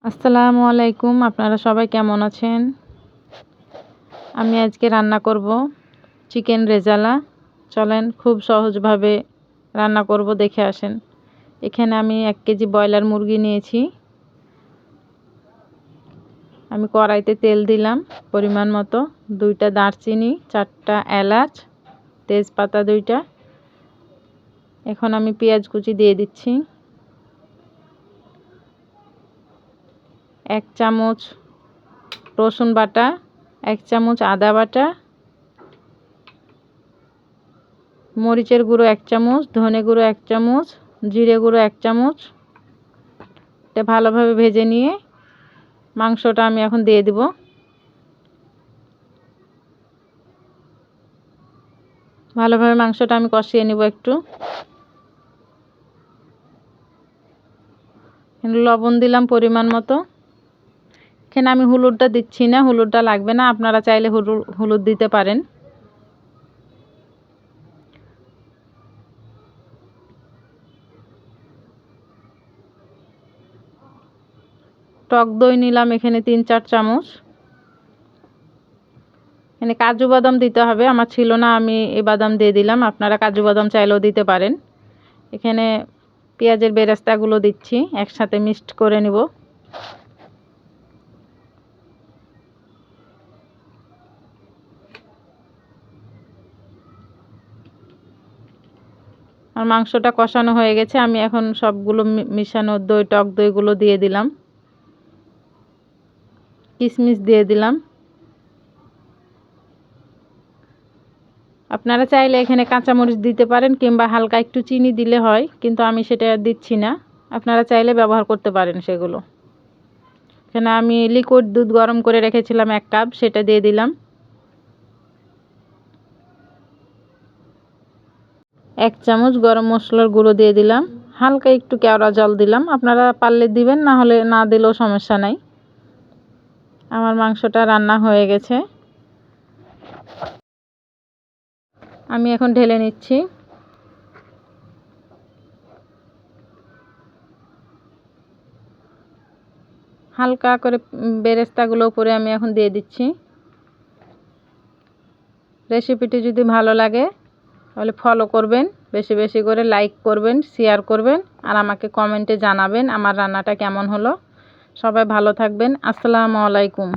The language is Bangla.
আসসালামু আলাইকুম। আপনারা সবাই কেমন আছেন? আমি আজকে রান্না করব চিকেন রেজালা। চলেন খুব সহজভাবে রান্না করব, দেখে আসেন। এখানে আমি 1 কেজি ব্রয়লার মুরগি নিয়েছি। আমি কড়াইতে তেল দিলাম পরিমাণ মতো, 2টা দারচিনি, 4টা এলাচ, তেজপাতা 2টা। এখন আমি পেঁয়াজ কুচি দিয়ে দিচ্ছি। 1 চামচ রসুন বাটা, 1 চামচ আদা বাটা, মরিচের গুঁড়ো 1 চামচ, ধনে গুঁড়ো 1 চামচ, জিরে গুঁড়ো 1 চামচ। এটা ভালোভাবে ভেজে নিয়ে মাংসটা আমি এখন দিয়ে দিব। ভালোভাবে মাংসটা আমি কষিয়ে নিব একটু। লবণ দিলাম পরিমাণ মতো। এখানে আমি হলুদটা দিচ্ছি না, হলুদটা লাগবে না, আপনারা চাইলে হলুদ দিতে পারেন। টক দই নিলাম এখানে 3-4 চামচ। এখানে কাজু বাদাম দিতে হবে, আমার ছিল না, আমি এই বাদাম দিয়ে দিলাম। আপনারা কাজু বাদাম চাইলেও দিতে পারেন। এখানে পেঁয়াজের বেরেস্তাগুলো দিচ্ছি, একসাথে মিক্সড করে নিব। আর মাংসটা কষানো হয়ে গেছে, আমি এখন সবগুলো মিশানো টক দইগুলো দিয়ে দিলাম, কিশমিশ দিয়ে দিলাম। আপনারা চাইলে এখানে কাঁচামরিচ দিতে পারেন কিংবা হালকা একটু চিনি দিলে হয়, কিন্তু আমি সেটা দিচ্ছি না। আপনারা চাইলে ব্যবহার করতে পারেন সেগুলো। এখানে আমি লিকুইড দুধ গরম করে রেখেছিলাম 1 কাপ, সেটা দিয়ে দিলাম। 1 চামচ গরম মশলার গুঁড়ো দিয়ে দিলাম। হালকা একটু কেওড়া জল দিলাম, আপনারা পারলে দিবেন, না হলে না দিলেও সমস্যা নাই। আমার মাংসটা রান্না হয়ে গেছে, আমি এখন ঢেলে নিচ্ছি। হালকা করে বেরেস্তাগুলো উপরে আমি এখন দিয়ে দিচ্ছি। রেসিপিটি যদি ভালো লাগে তাহলে ফলো করবেন, বেশি বেশি করে লাইক করবেন, শেয়ার করবেন, আর আমাকে কমেন্টে জানাবেন আমার রান্নাটা কেমন হলো। সবাই ভালো থাকবেন। আসসালামু আলাইকুম।